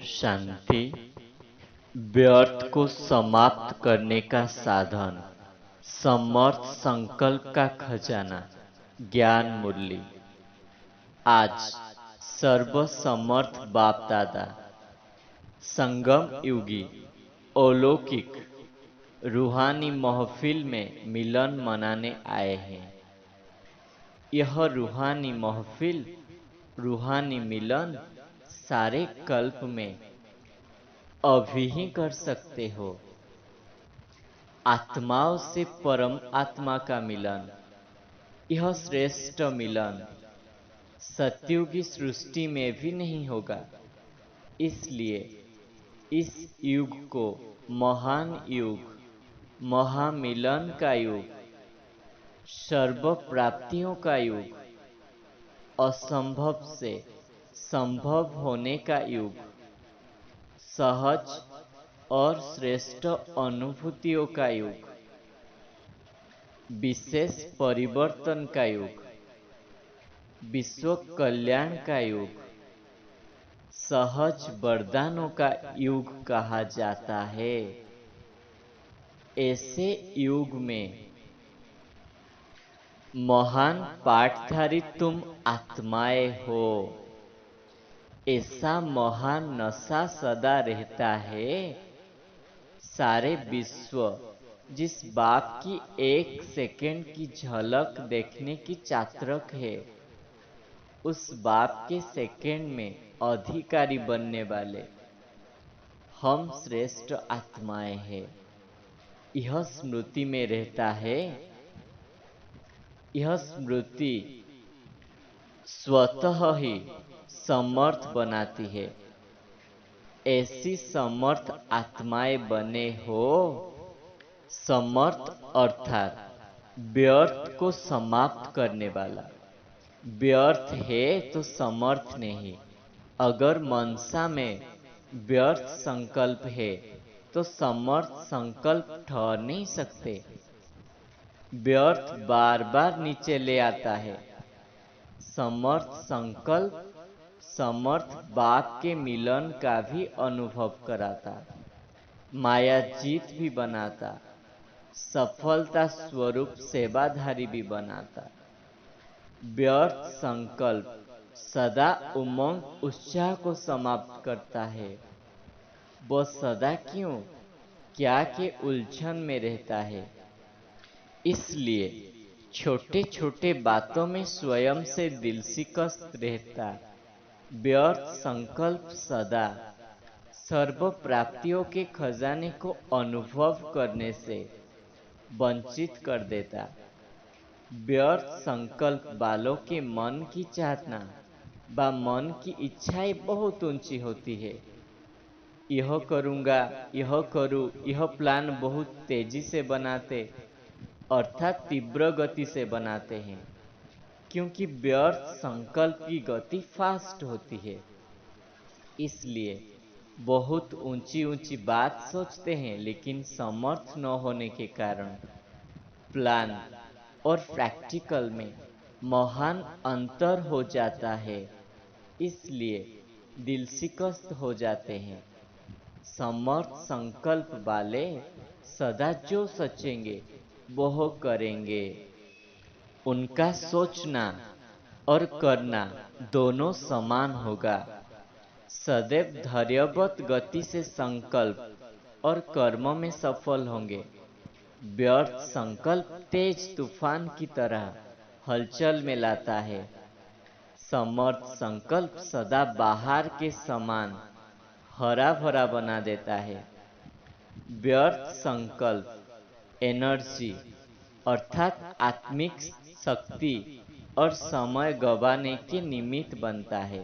शांति व्यर्थ को समाप्त करने का साधन। समर्थ संकल्प का खजाना। ज्ञान मुरली। आज सर्वसमर्थ बाप दादा संगम युगी अलौकिक रूहानी महफिल में मिलन मनाने आए हैं। यह रूहानी महफिल, रूहानी मिलन सारे कल्प में अभी ही कर सकते हो। आत्माओं से परम आत्मा का मिलन, यह श्रेष्ठ मिलन सतयुगी सृष्टि में भी नहीं होगा। इसलिए इस युग को महान युग, महामिलन का युग, सर्व प्राप्तियों का युग, असंभव से संभव होने का युग, सहज और श्रेष्ठ अनुभूतियों का युग, विशेष परिवर्तन का युग, विश्व कल्याण का युग, सहज वरदानों का युग कहा जाता है। ऐसे युग में महान पाठधारी तुम आत्माएं हो। ऐसा महान नशा सदा रहता है। सारे विश्व जिस बाप की एक सेकंड की झलक देखने की चातरक है, उस बाप के सेकंड में अधिकारी बनने वाले हम श्रेष्ठ आत्माएं हैं। यह स्मृति में रहता है। यह स्मृति स्वतः ही समर्थ बनाती है। ऐसी समर्थ आत्माएं बने हो। समर्थ अर्थात व्यर्थ को समाप्त करने वाला। व्यर्थ है तो समर्थ नहीं। अगर मनसा में व्यर्थ संकल्प है तो समर्थ संकल्प ठहर नहीं सकते। व्यर्थ बार बार नीचे ले आता है। समर्थ संकल्प समर्थ बाप के मिलन का भी अनुभव कराता, माया जीत भी बनाता, सफलता स्वरूप सेवाधारी भी बनाता। व्यर्थ संकल्प सदा उमंग उत्साह को समाप्त करता है। वह सदा क्यों क्या के उलझन में रहता है। इसलिए छोटे छोटे बातों में स्वयं से दिल शिकस्त रहता। व्यर्थ संकल्प सदा सर्व प्राप्तियों के खजाने को अनुभव करने से वंचित कर देता। व्यर्थ संकल्प वालों के मन की चाहना व मन की इच्छाएं बहुत ऊंची होती है। यह करूंगा, यह करूं, यह प्लान बहुत तेजी से बनाते, अर्थात तीव्र गति से बनाते हैं। क्योंकि व्यर्थ संकल्प की गति फास्ट होती है, इसलिए बहुत ऊंची ऊंची बात सोचते हैं। लेकिन समर्थ न होने के कारण प्लान और प्रैक्टिकल में महान अंतर हो जाता है। इसलिए दिल शिकस्त हो जाते हैं। समर्थ संकल्प वाले सदा जो सोचेंगे वह करेंगे। उनका सोचना और करना दोनों समान होगा। सदैव धैर्यवत गति से संकल्प और कर्म में सफल होंगे। व्यर्थ संकल्प तेज तूफान की तरह हलचल में लाता है। समर्थ संकल्प सदा बाहर के समान हरा भरा बना देता है। व्यर्थ संकल्प एनर्जी अर्थात आत्मिक शक्ति और समय गंवाने के निमित्त बनता है।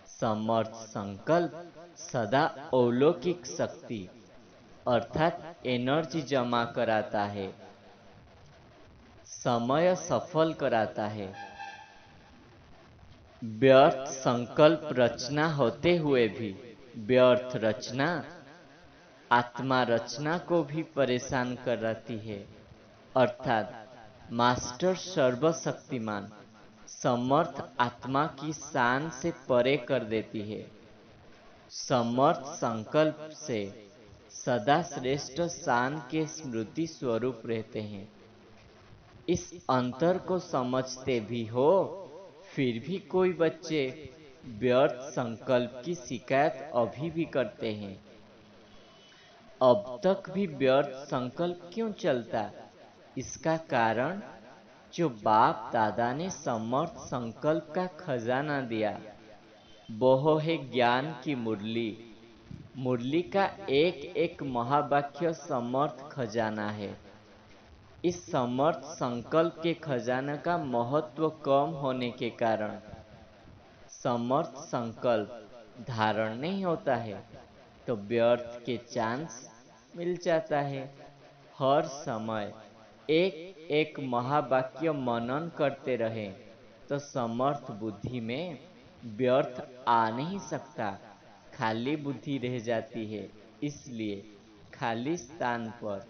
समर्थ संकल्प सदा अलौकिक शक्ति अर्थात एनर्जी जमा कराता है, समय सफल कराता है। व्यर्थ संकल्प रचना होते हुए भी व्यर्थ रचना आत्मा रचना को भी परेशान कराती है। अर्थात मास्टर सर्वशक्तिमान समर्थ आत्मा की शान से परे कर देती है। समर्थ संकल्प से सदा श्रेष्ठ शान के स्मृति स्वरूप रहते हैं। इस अंतर को समझते भी हो, फिर भी कोई बच्चे व्यर्थ संकल्प की शिकायत अभी भी करते हैं। अब तक भी व्यर्थ संकल्प क्यों चलता? इसका कारण जो बाप दादा ने समर्थ संकल्प का खजाना दिया, वो है ज्ञान की मुरली। मुरली का एक एक महावाक्य समर्थ खजाना है। इस समर्थ संकल्प के खजाना का महत्व कम होने के कारण समर्थ संकल्प धारण नहीं होता है, तो व्यर्थ के चांस मिल जाता है। हर समय एक एक महावाक्य मनन करते रहें तो समर्थ बुद्धि में व्यर्थ आ नहीं सकता, खाली बुद्धि रह जाती है। इसलिए खाली स्थान पर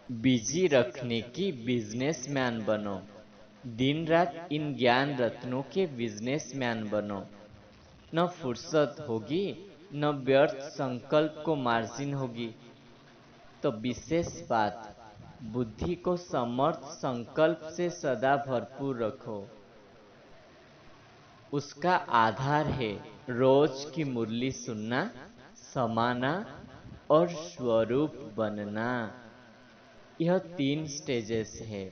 बिजी रखने की बिजनेसमैन बनो। दिन रात इन ज्ञान रत्नों के बिजनेसमैन बनो। न फुर्सत होगी, न व्यर्थ संकल्प को मार्जिन होगी। तो विशेष बात, बुद्धि को समर्थ संकल्प से सदा भरपूर रखो। उसका आधार है रोज की मुरली सुनना, समाना और स्वरूप बनना। यह 3 स्टेजेस है।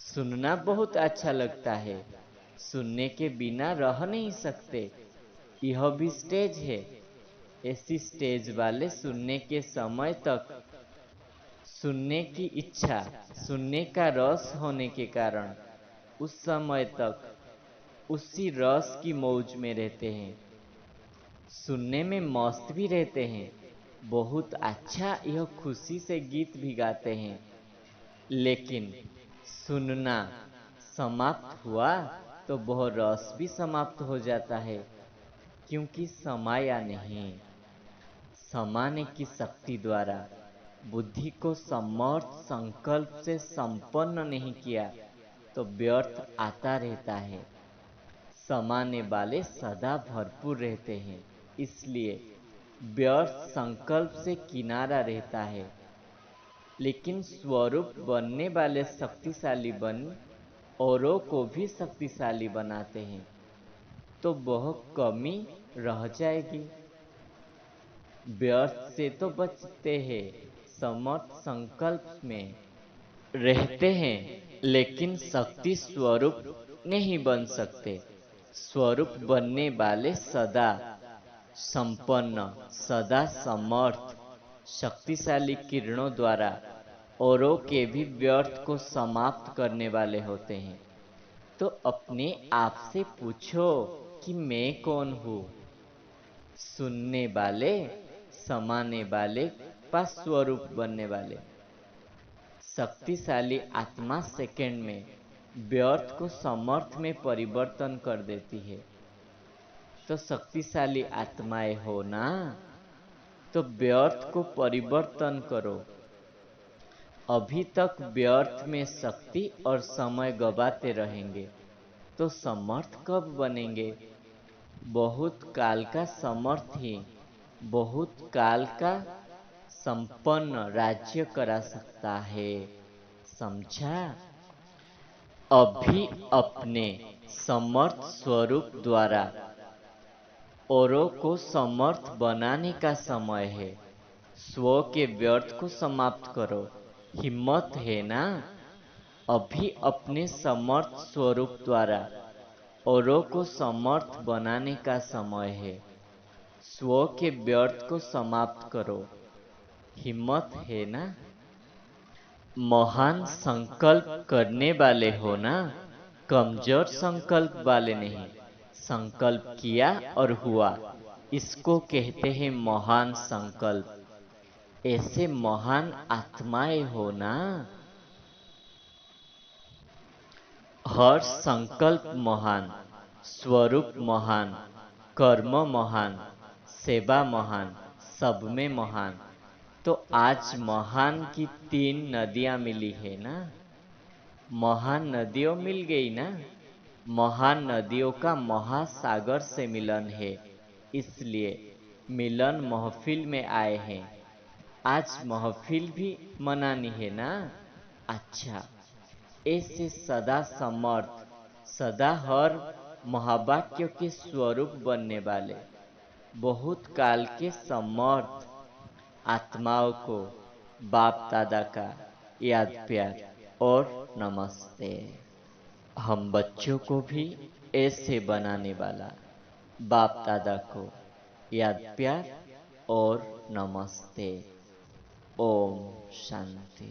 सुनना बहुत अच्छा लगता है, सुनने के बिना रह नहीं सकते, यह भी स्टेज है। ऐसी स्टेज वाले सुनने के समय तक सुनने की इच्छा, सुनने का रस होने के कारण उस समय तक उसी रस की मौज में रहते हैं, सुनने में मस्त भी रहते हैं। बहुत अच्छा यह खुशी से गीत भी गाते हैं। लेकिन सुनना समाप्त हुआ तो वह रस भी समाप्त हो जाता है, क्योंकि समाया नहीं। समाने की शक्ति द्वारा बुद्धि को समर्थ संकल्प से संपन्न नहीं किया तो व्यर्थ आता रहता है। समाने वाले सदा भरपूर रहते हैं, इसलिए व्यर्थ संकल्प से किनारा रहता है। लेकिन स्वरूप बनने वाले शक्तिशाली बन औरों को भी शक्तिशाली बनाते हैं, तो वह कमी रह जाएगी। व्यर्थ से तो बचते हैं, समर्थ संकल्प में रहते हैं, लेकिन शक्ति स्वरूप नहीं बन सकते। स्वरूप बनने वाले सदा संपन्न, सदा समर्थ, शक्तिशाली किरणों द्वारा औरों के भी व्यर्थ को समाप्त करने वाले होते हैं। तो अपने आप से पूछो कि मैं कौन हूँ? सुनने वाले, समाने वाले, पास स्वरूप बनने वाले। शक्तिशाली आत्मा सेकंड में व्यर्थ को समर्थ में परिवर्तन कर देती है। तो शक्तिशाली आत्माएं हो ना, तो व्यर्थ को परिवर्तन करो। अभी तक व्यर्थ में शक्ति और समय गवाते रहेंगे तो समर्थ कब बनेंगे? बहुत काल का समर्थ ही बहुत काल का संपन्न राज्य करा सकता है। समझा? अभी अपने समर्थ स्वरूप द्वारा औरों को समर्थ बनाने का समय है। स्व के व्यर्थ को समाप्त करो। हिम्मत है ना? अभी अपने समर्थ स्वरूप द्वारा औरों को समर्थ बनाने का समय है। स्व के व्यर्थ को समाप्त करो। हिम्मत है ना? महान संकल्प करने वाले हो ना, कमजोर संकल्प वाले नहीं। संकल्प किया और हुआ, इसको कहते हैं महान संकल्प। ऐसे महान आत्माएं हो ना। हर संकल्प महान, स्वरूप महान, कर्म महान, सेवा महान, सब में महान। तो आज महान की 3 नदियां मिली है ना। महान नदियों मिल गई ना। महान नदियों का महासागर से मिलन है। इसलिए मिलन महफिल में आए हैं। आज महफिल भी मनानी है ना। अच्छा, ऐसे सदा समर्थ, सदा हर महावाक्य के स्वरूप बनने वाले बहुत काल के समर्थ आत्माओं को बाप दादा का याद प्यार और नमस्ते। हम बच्चों को भी ऐसे बनाने वाला बाप दादा को याद प्यार और नमस्ते। ओम शांति।